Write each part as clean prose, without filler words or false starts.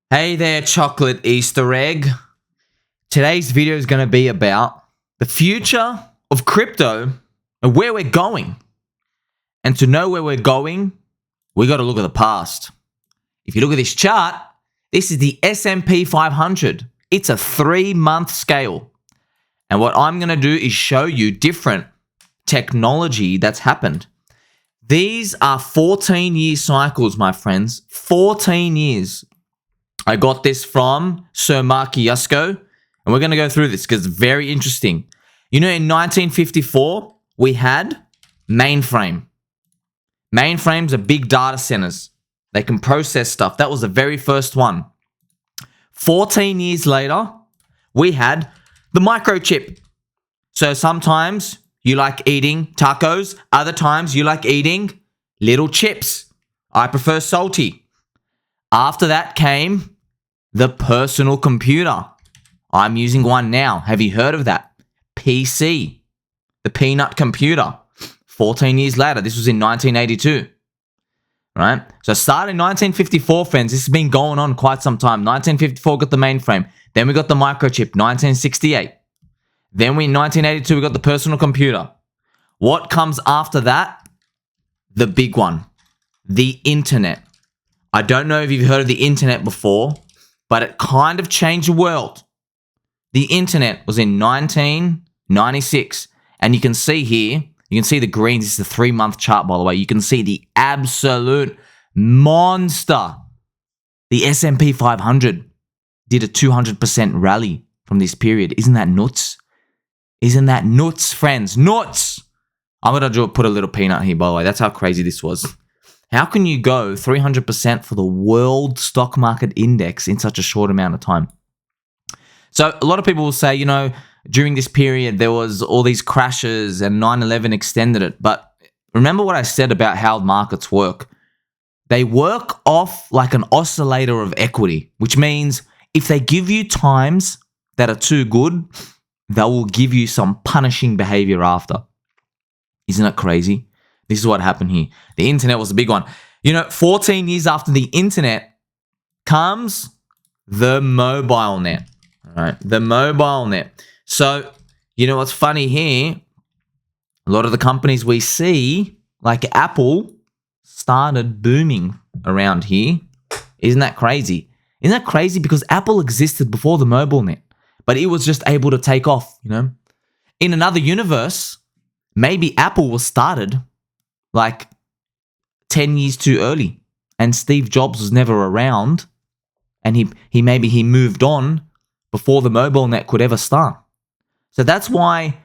Hey there, chocolate Easter egg. Today's video is going to be about the future of crypto and where we're going. And to know where we're going, we got to look at the past. If you look at this chart, this is the S&P 500. It's a 3-month scale. And what I'm going to do is show you different technology that's happened. These are 14-year cycles, my friends. 14 years. I got this from Sir Mark Yusko, and we're going to go through this because it's very interesting. You know, in 1954, we had mainframe. Mainframes are big data centers. They can process stuff. That was the very first one. 14 years later, we had the microchip. So sometimes you like eating tacos. Other times you like eating little chips. I prefer salty. After that came the personal computer. I'm using one now. Have you heard of that? PC. The peanut computer. 14 years later. This was in 1982. Right? So it started in 1954, friends. This has been going on quite some time. 1954 got the mainframe. Then we got the microchip. 1968. Then in 1982 we got the personal computer. What comes after that? The big one. The internet. I don't know if you've heard of the internet before, but it kind of changed the world. The internet was in 1996. And you can see here, you can see the greens. This is the 3-month chart, by the way. You can see the absolute monster. The S&P 500 did a 200% rally from this period. Isn't that nuts? Isn't that nuts, friends? Nuts! I'm going to put a little peanut here, by the way. That's how crazy this was. How can you go 300% for the world stock market index in such a short amount of time? So a lot of people will say, you know, during this period, there was all these crashes and 9/11 extended it. But remember what I said about how markets work. They work off like an oscillator of equity, which means if they give you times that are too good, they will give you some punishing behavior after. Isn't that crazy? This is what happened here. The internet was a big one. You know, 14 years after the internet comes the mobile net. All right, the mobile net. So, you know what's funny here? A lot of the companies we see, like Apple, started booming around here. Isn't that crazy? Isn't that crazy? Because Apple existed before the mobile net, but it was just able to take off, you know? In another universe, maybe Apple was started like 10 years too early, and Steve Jobs was never around, and he moved on before the mobile net could ever start. So that's why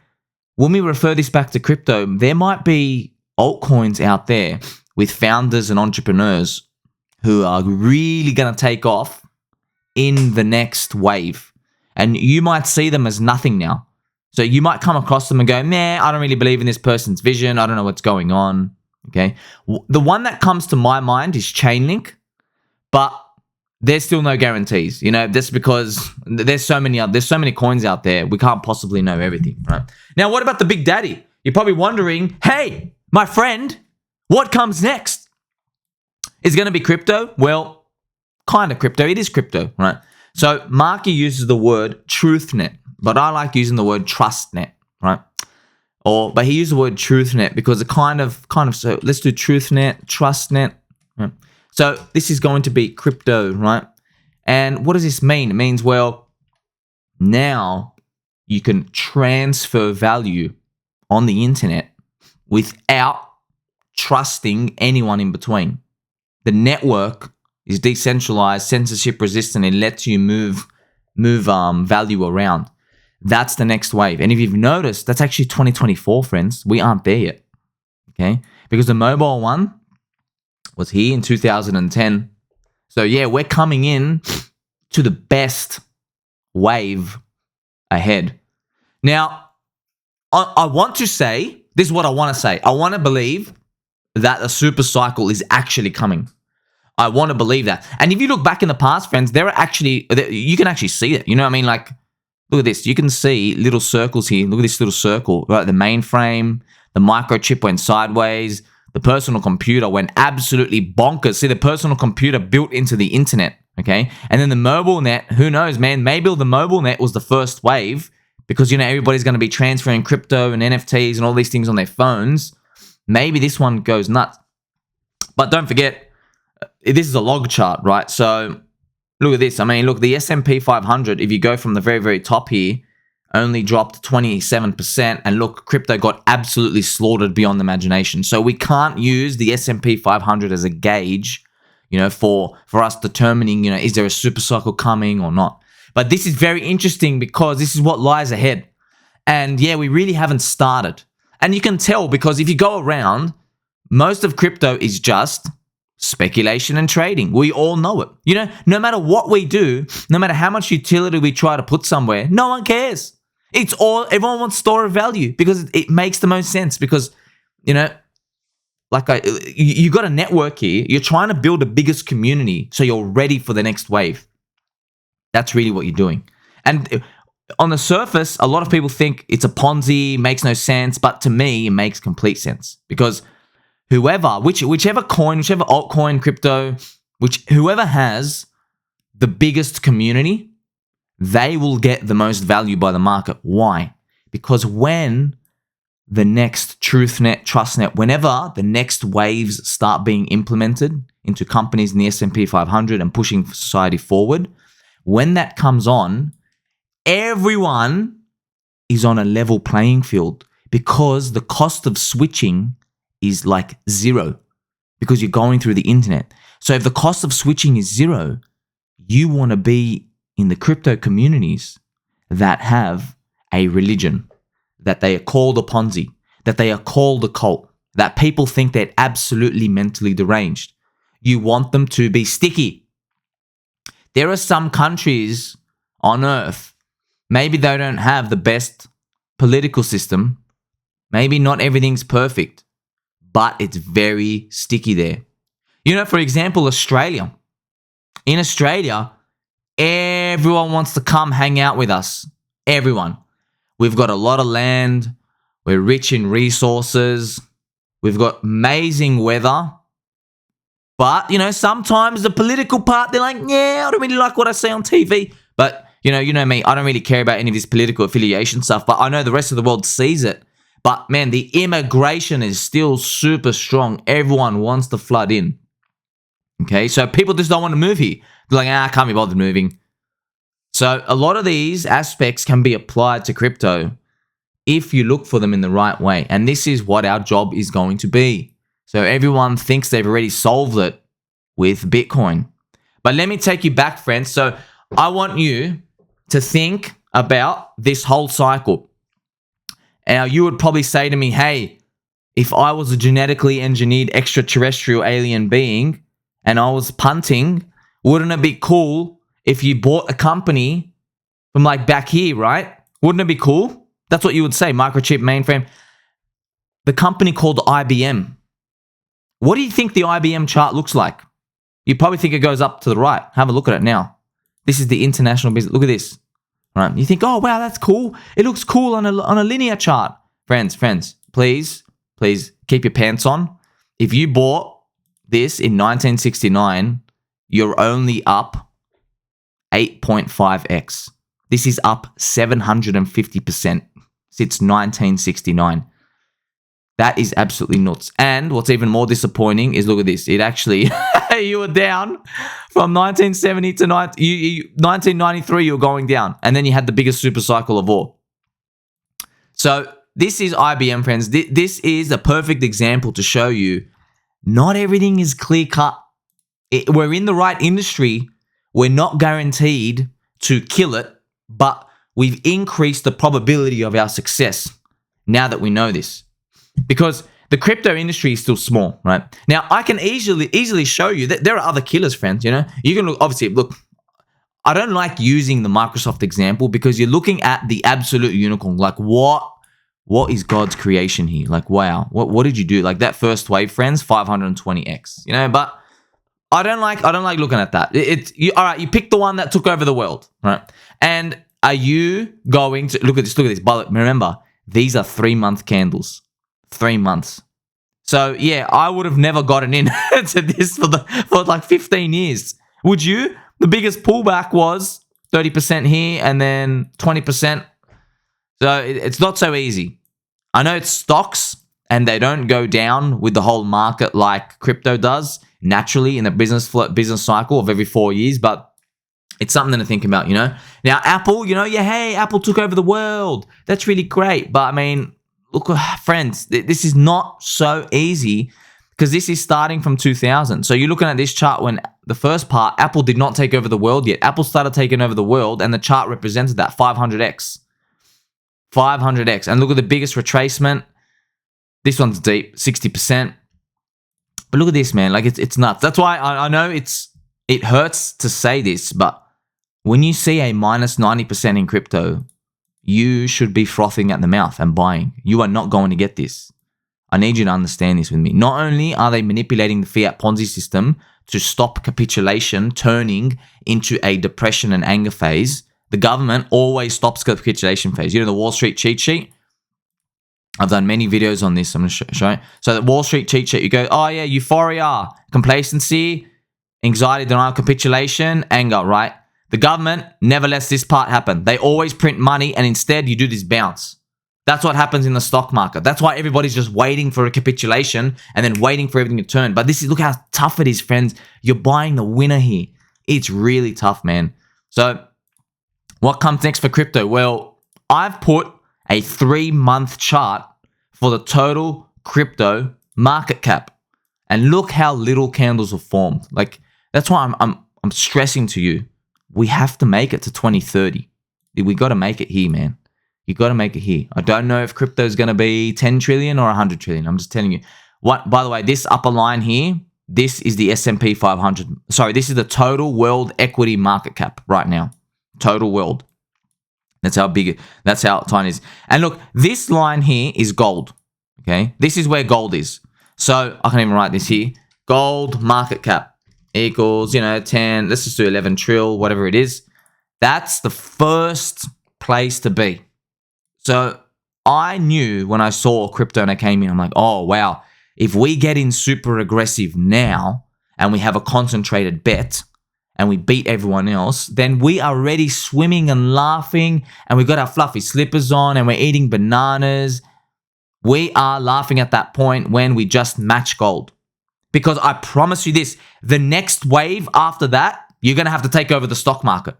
when we refer this back to crypto, there might be altcoins out there with founders and entrepreneurs who are really going to take off in the next wave. And you might see them as nothing now. So you might come across them and go, nah, I don't really believe in this person's vision. I don't know what's going on. Okay. The one that comes to my mind is Chainlink, but there's still no guarantees, you know, just because there's so many coins out there. We can't possibly know everything, right? Now, what about the big daddy? You're probably wondering, hey, my friend, what comes next? Is it going to be crypto? Well, kind of crypto. It is crypto, right? So Marky uses the word TruthNet, but I like using the word TrustNet, right? But he used the word TruthNet because it kind of, so let's do TruthNet, TrustNet. Right? So this is going to be crypto, right? And what does this mean? It means, well, now you can transfer value on the internet without trusting anyone in between. The network is decentralized, censorship resistant. It lets you move value around. That's the next wave. And if you've noticed, that's actually 2024, friends. We aren't there yet, okay? Because the mobile one was here in 2010. So yeah, we're coming in to the best wave ahead. Now, I want to say, this is what I want to say. I want to believe that a SuperCycle is actually coming. I want to believe that. And if you look back in the past, friends, you can actually see it. You know what I mean? Like, look at this. You can see little circles here. Look at this little circle, right? The mainframe, the microchip went sideways. The personal computer went absolutely bonkers. See, the personal computer built into the internet. Okay. And then the mobile net, who knows, man? Maybe the mobile net was the first wave because, everybody's going to be transferring crypto and NFTs and all these things on their phones. Maybe this one goes nuts. But don't forget, this is a log chart, right? So look at this. I mean, look, the S&P 500, if you go from the very, very top here, only dropped 27%. And look, crypto got absolutely slaughtered beyond imagination. So we can't use the S&P 500 as a gauge, for us determining, is there a super cycle coming or not. But this is very interesting because this is what lies ahead. And yeah, we really haven't started. And you can tell because if you go around, most of crypto is just speculation and trading. We all know it. No matter what we do, no matter how much utility we try to put somewhere, no one cares. Everyone wants store of value because it makes the most sense because, you got a network here. You're trying to build the biggest community so you're ready for the next wave. That's really what you're doing. And on the surface, a lot of people think it's a Ponzi, makes no sense. But to me, it makes complete sense because whichever coin, whichever altcoin, crypto, whoever has the biggest community, they will get the most value by the market. Why? Because when the next TruthNet, TrustNet, whenever the next waves start being implemented into companies in the S&P 500 and pushing society forward, when that comes on, everyone is on a level playing field because the cost of switching is like zero because you're going through the internet. So if the cost of switching is zero, you want to be in the crypto communities that have a religion, that they are called a Ponzi, that they are called a cult, that people think they're absolutely mentally deranged. You want them to be sticky. There are some countries on earth, maybe they don't have the best political system, maybe not everything's perfect, but it's very sticky there. For example, Australia. In Australia, everyone wants to come hang out with us. Everyone. We've got a lot of land. We're rich in resources. We've got amazing weather. But, sometimes the political part, they're like, yeah, I don't really like what I see on TV. But, you know me, I don't really care about any of this political affiliation stuff. But I know the rest of the world sees it. But, man, the immigration is still super strong. Everyone wants to flood in. Okay, so people just don't want to move here. They're like, I can't be bothered moving. So a lot of these aspects can be applied to crypto if you look for them in the right way. And this is what our job is going to be. So everyone thinks they've already solved it with Bitcoin. But let me take you back, friends. So I want you to think about this whole cycle. Now, you would probably say to me, hey, if I was a genetically engineered extraterrestrial alien being and I was punting, wouldn't it be cool if you bought a company from like back here, right? Wouldn't it be cool? That's what you would say, microchip, mainframe. The company called IBM. What do you think the IBM chart looks like? You probably think it goes up to the right. Have a look at it now. This is the international business. Look at this. Right? You think, oh, wow, that's cool. It looks cool on a linear chart. Friends, please keep your pants on. If you bought this in 1969, you're only up 8.5x. This is up 750% since 1969. That is absolutely nuts. And what's even more disappointing is, look at this. It actually, you were down from 1970 to 1993, you were going down. And then you had the biggest super cycle of all. So this is IBM, friends. This is a perfect example to show you not everything is clear cut. We're in the right industry. We're not guaranteed to kill it, but we've increased the probability of our success now that we know this. Because the crypto industry is still small, right? Now, I can easily show you that there are other killers, friends, You can look, I don't like using the Microsoft example because you're looking at the absolute unicorn. Like, what is God's creation here? Like, wow, what did you do? Like that first wave, friends, 520x, but I don't like looking at that. All right, you pick the one that took over the world, right? And are you going to look at this? But remember, these are 3-month candles. 3 months. So yeah, I would have never gotten in to this for like 15 years. Would you? The biggest pullback was 30% here and then 20%. So it's not so easy. I know it's stocks and they don't go down with the whole market like crypto does naturally in the business cycle of every 4 years, but it's something to think about, you know? Now, Apple, you know, yeah, hey, Apple took over the world. That's really great. But I mean, look, friends, this is not so easy because this is starting from 2000. So you're looking at this chart when the first part, Apple did not take over the world yet. Apple started taking over the world and the chart represented that 500x. 500x. And look at the biggest retracement. This one's deep, 60%. But look at this, man. Like, it's nuts. That's why I know it hurts to say this, but when you see a minus 90% in crypto, you should be frothing at the mouth and buying. You are not going to get this. I need you to understand this with me. Not only are they manipulating the fiat Ponzi system to stop capitulation turning into a depression and anger phase, the government always stops capitulation phase. You know the Wall Street cheat sheet? I've done many videos on this. I'm going to show you. So the Wall Street cheat sheet, you go, oh yeah, euphoria, complacency, anxiety, denial, capitulation, anger, right? The government never lets this part happen. They always print money and instead you do this bounce. That's what happens in the stock market. That's why everybody's just waiting for a capitulation and then waiting for everything to turn. But this is, look how tough it is, friends. You're buying the winner here. It's really tough, man. So what comes next for crypto? Well, I've put a 3-month chart for the total crypto market cap. And look how little candles have formed. Like, that's why I'm stressing to you. We have to make it to 2030. We got to make it here, man. You got to make it here. I don't know if crypto is going to be 10 trillion or 100 trillion. I'm just telling you. What? By the way, this upper line here, this is the S&P 500. Sorry, this is the total world equity market cap right now. Total world. That's how big, that's how tiny it is. And look, this line here is gold. Okay, this is where gold is. So I can even write this here. Gold market cap equals, 10, let's just do 11 trill, whatever it is. That's the first place to be. So I knew when I saw crypto and I came in, I'm like, oh, wow. If we get in super aggressive now and we have a concentrated bet and we beat everyone else, then we are already swimming and laughing and we got our fluffy slippers on and we're eating bananas. We are laughing at that point when we just match gold. Because I promise you this, the next wave after that, you're going to have to take over the stock market.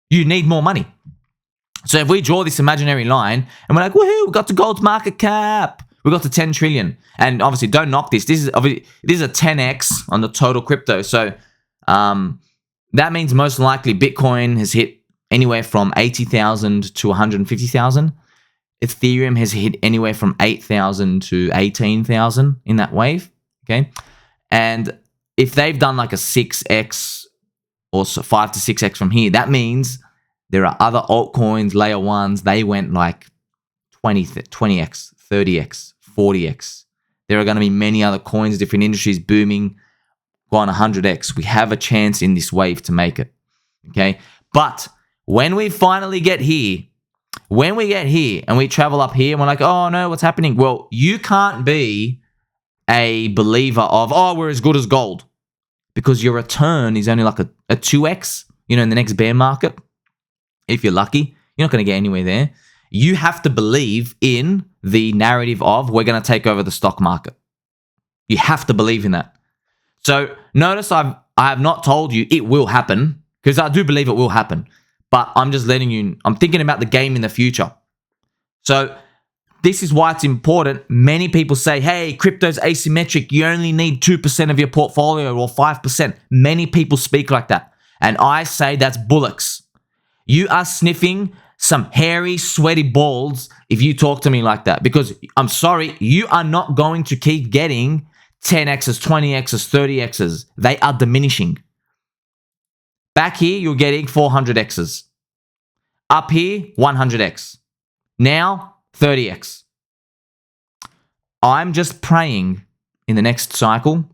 You need more money. So if we draw this imaginary line and we're like, woohoo, we got to gold's market cap. We got to 10 trillion. And obviously, don't knock this. This is a 10x on the total crypto. So that means most likely Bitcoin has hit anywhere from 80,000 to 150,000. Ethereum has hit anywhere from 8,000 to 18,000 in that wave. Okay. And if they've done like a 6x or 5 to 6x from here, that means there are other altcoins, layer ones, they went like 20x, 30x, 40x. There are going to be many other coins, different industries booming, gone 100x. We have a chance in this wave to make it. Okay. But when we finally get here, when we get here and we travel up here and we're like, oh no, what's happening? Well, you can't be a believer of, oh, we're as good as gold, because your return is only like a 2x, in the next bear market. If you're lucky, you're not going to get anywhere there. You have to believe in the narrative of we're going to take over the stock market. You have to believe in that. So notice I have not told you it will happen, because I do believe it will happen. But I'm just letting you, I'm thinking about the game in the future. So this is why it's important. Many people say, hey, crypto's asymmetric. You only need 2% of your portfolio or 5%. Many people speak like that. And I say that's bullocks. You are sniffing some hairy, sweaty balls if you talk to me like that. Because I'm sorry, you are not going to keep getting 10x's, 20x's, 30x's. They are diminishing. Back here, you're getting 400x's. Up here, 100x. Now, 30x. I'm just praying in the next cycle,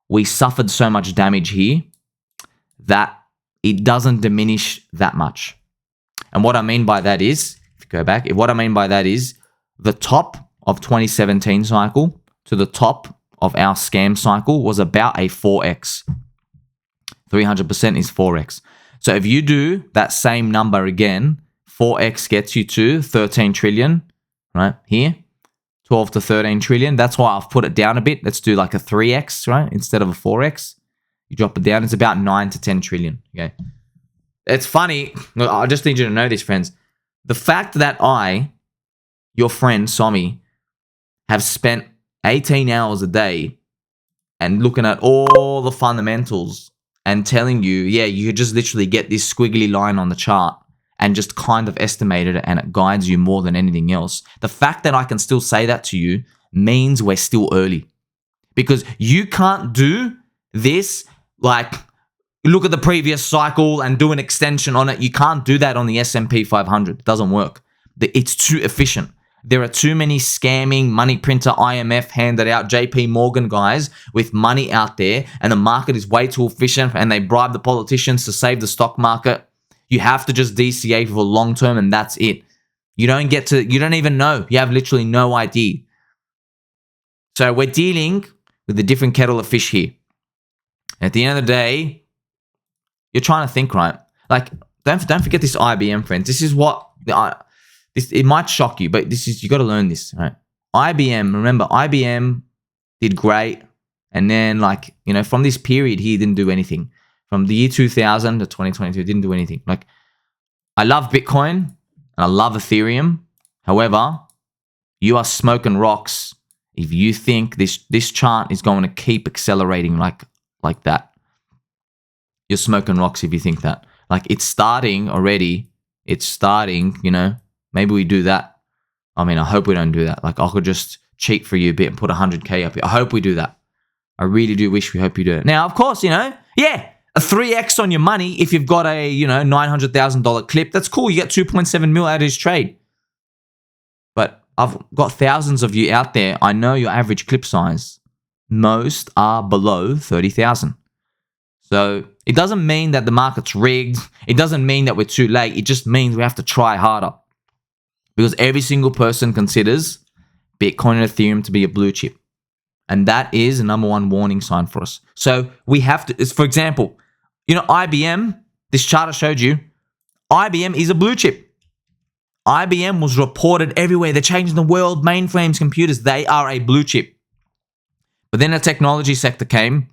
we suffered so much damage here that it doesn't diminish that much. And what I mean by that is, if you go back, what I mean by that is the top of 2017 cycle to the top of our scam cycle was about a 4x. 300% is 4x. So if you do that same number again, 4x gets you to 13 trillion, right? Here, 12 to 13 trillion. That's why I've put it down a bit. Let's do like a 3x, right? Instead of a 4x. You drop it down, it's about 9 to 10 trillion, okay? It's funny. I just need you to know this, friends. The fact that your friend, Somi, have spent 18 hours a day and looking at all the fundamentals and telling you, yeah, you could just literally get this squiggly line on the chart and just kind of estimate it, and it guides you more than anything else. The fact that I can still say that to you means we're still early, because you can't do this like look at the previous cycle and do an extension on it. You can't do that on the S&P 500. It doesn't work. It's too efficient. There are too many scamming money printer, IMF handed out, JP Morgan guys with money out there, and the market is way too efficient, and they bribe the politicians to save the stock market. You have to just DCA for long term, and that's it. You don't even know. You have literally no idea. So we're dealing with a different kettle of fish here. At the end of the day, you're trying to think, right? Like, don't forget this IBM, friends. This is what it might shock you, but you got to learn this, right? IBM, remember, IBM did great, and then from this period, he didn't do anything. From the year 2000 to 2022, didn't do anything. Like, I love Bitcoin and I love Ethereum. However, you are smoking rocks if you think this chart is going to keep accelerating like that. You're smoking rocks if you think that. Like, it's starting already. It's starting, Maybe we do that. I mean, I hope we don't do that. Like, I could just cheat for you a bit and put 100K up here. I hope we do that. I really do hope you do it. Now, of course, a 3x on your money if you've got a, $900,000 clip. That's cool. You get 2.7 mil out of his trade. But I've got thousands of you out there. I know your average clip size. Most are below 30,000. So it doesn't mean that the market's rigged. It doesn't mean that we're too late. It just means we have to try harder. Because every single person considers Bitcoin and Ethereum to be a blue chip. And that is the number one warning sign for us. So we have to, for example, IBM, this chart I showed you, IBM is a blue chip. IBM was reported everywhere. They're changing the world, mainframes, computers. They are a blue chip. But then the technology sector came.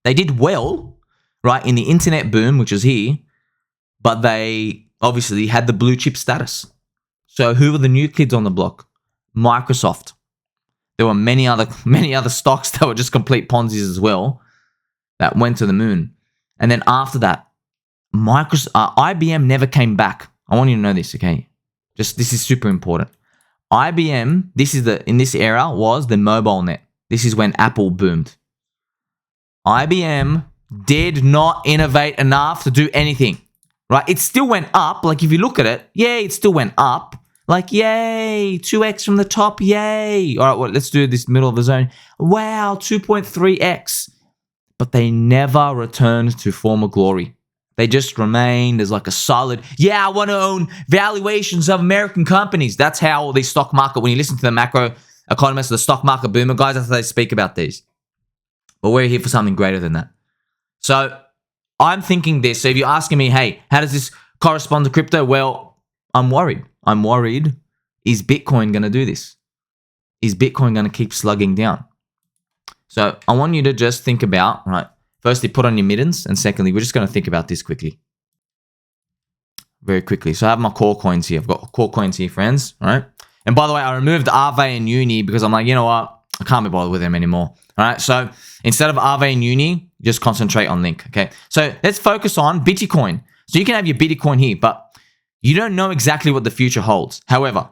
They did well, right, in the internet boom, which is here, but they obviously had the blue chip status. So who were the new kids on the block? Microsoft. There were many other stocks that were just complete Ponzi's as well that went to the moon. And then after that, IBM never came back. I want you to know this, okay? This is super important. IBM, in this era was the mobile net. This is when Apple boomed. IBM did not innovate enough to do anything, right? It still went up. Like, if you look at it, yeah, it still went up. Like, yay, 2x from the top, yay. All right, well, let's do this middle of the zone. Wow, 2.3x. But they never returned to former glory. They just remained as like a solid, I want to own valuations of American companies. That's how the stock market, when you listen to the macro economists, the stock market boomer guys, that's how they speak about these. But we're here for something greater than that. So I'm thinking this. So if you're asking me, hey, how does this correspond to crypto? Well, I'm worried. Is Bitcoin going to do this? Is Bitcoin going to keep slugging down? So I want you to just think about, right, firstly, put on your mittens. And secondly, we're just going to think about this quickly. Very quickly. So I have my core coins here. I've got core coins here, friends. All right. And by the way, I removed Aave and Uni because I'm like, you know what? I can't be bothered with them anymore. All right. So instead of Aave and Uni, just concentrate on Link. Okay. So let's focus on Bitcoin. So you can have your Bitcoin here, but you don't know exactly what the future holds. However,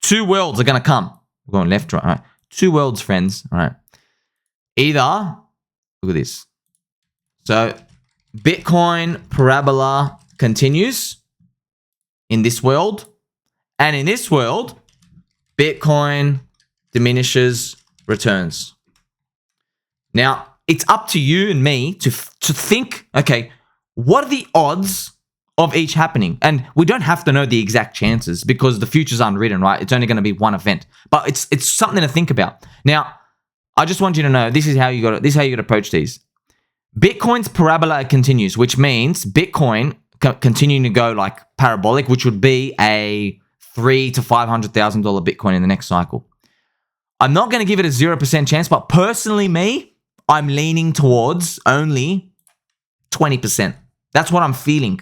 two worlds are going to come. We're going left, right, all right. Two worlds, friends. All right. Either, look at this. So Bitcoin parabola continues in this world. And in this world, Bitcoin diminishes, returns. Now, it's up to you and me to think, okay, what are the odds of each happening? And we don't have to know the exact chances because the future's unwritten, right? It's only going to be one event. But it's something to think about. Now, I just want you to know this is how you got to approach these. Bitcoin's parabola continues, which means Bitcoin continuing to go like parabolic, which would be a $300,000 to $500,000 Bitcoin in the next cycle. I'm not going to give it a 0% chance, but personally, I'm leaning towards only 20%. That's what I'm feeling.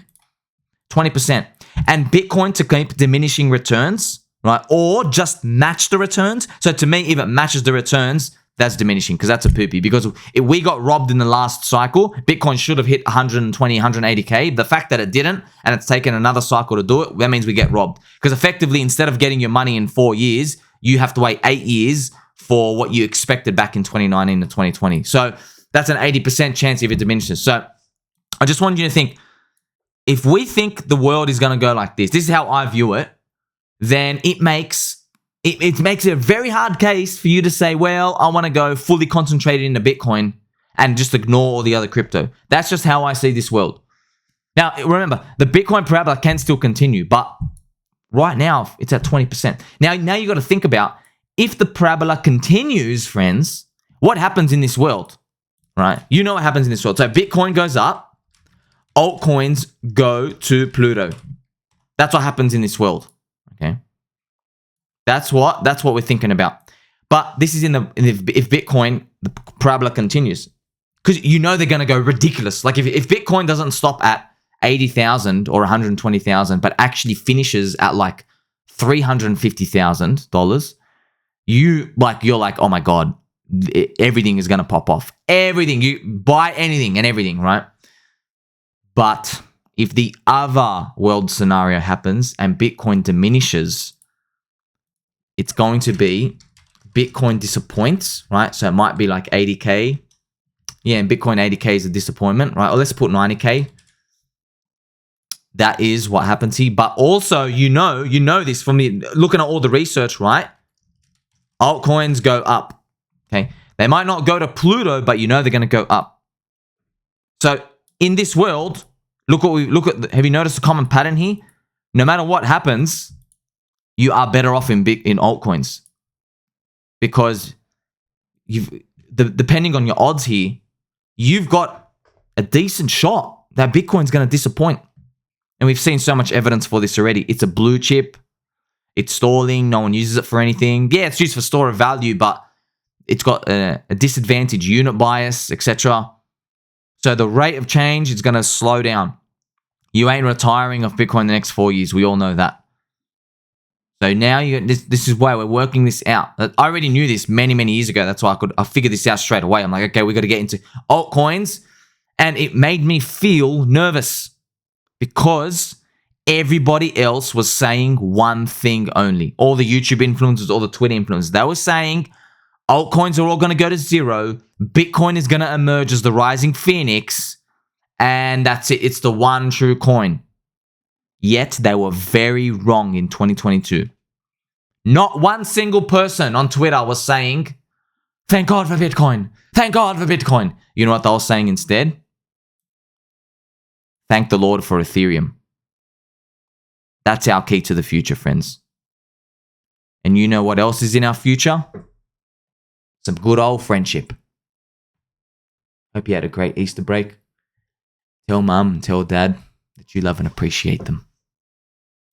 20%. And Bitcoin to keep diminishing returns, right? Or just match the returns. So to me, if it matches the returns, that's diminishing because that's a poopy. Because if we got robbed in the last cycle, Bitcoin should have hit 120, 180K. The fact that it didn't and it's taken another cycle to do it, that means we get robbed. Because effectively, instead of getting your money in 4 years, you have to wait 8 years for what you expected back in 2019 to 2020. So that's an 80% chance if it diminishes. So I just want you to think, if we think the world is going to go like this is how I view it, then it makes it a very hard case for you to say, well, I want to go fully concentrated into Bitcoin and just ignore all the other crypto. That's just how I see this world. Now, remember, the Bitcoin parabola can still continue, but right now it's at 20%. Now you got to think about, if the parabola continues, friends, what happens in this world, right? You know what happens in this world. So Bitcoin goes up, altcoins go to Pluto. That's what happens in this world, okay? That's what we're thinking about. But this is if Bitcoin, the parabola continues, because you know they're going to go ridiculous. Like if Bitcoin doesn't stop at 80,000 or 120,000, but actually finishes at like $350,000, you're like, oh my God, everything is going to pop off. Everything, you buy anything and everything, right? But if the other world scenario happens and Bitcoin diminishes, it's going to be Bitcoin disappoints, right? So it might be like 80K. Yeah, and Bitcoin 80K is a disappointment, right? Or let's put 90K. That is what happens here. But also, you know this from looking at all the research, right? Altcoins go up, okay? They might not go to Pluto, but you know they're going to go up. So in this world, have you noticed a common pattern here? No matter what happens, you are better off in altcoins, because depending on your odds here, you've got a decent shot that Bitcoin's going to disappoint. And we've seen so much evidence for this already. It's a blue chip. It's stalling. No one uses it for anything. Yeah, it's used for store of value, but it's got a disadvantage unit bias, etc. So the rate of change is going to slow down. You ain't retiring off Bitcoin in the next 4 years. We all know that. So now this is why we're working this out. I already knew this many, many years ago. That's why I figured this out straight away. I'm like, okay, we got to get into altcoins. And it made me feel nervous because everybody else was saying one thing only. All the YouTube influencers, all the Twitter influencers, they were saying altcoins are all going to go to zero. Bitcoin is going to emerge as the rising phoenix. And that's it. It's the one true coin. Yet they were very wrong in 2022. Not one single person on Twitter was saying, thank God for Bitcoin. Thank God for Bitcoin. You know what they were saying instead? Thank the Lord for Ethereum. That's our key to the future, friends. And you know what else is in our future? Some good old friendship. Hope you had a great Easter break. Tell mum and tell dad that you love and appreciate them.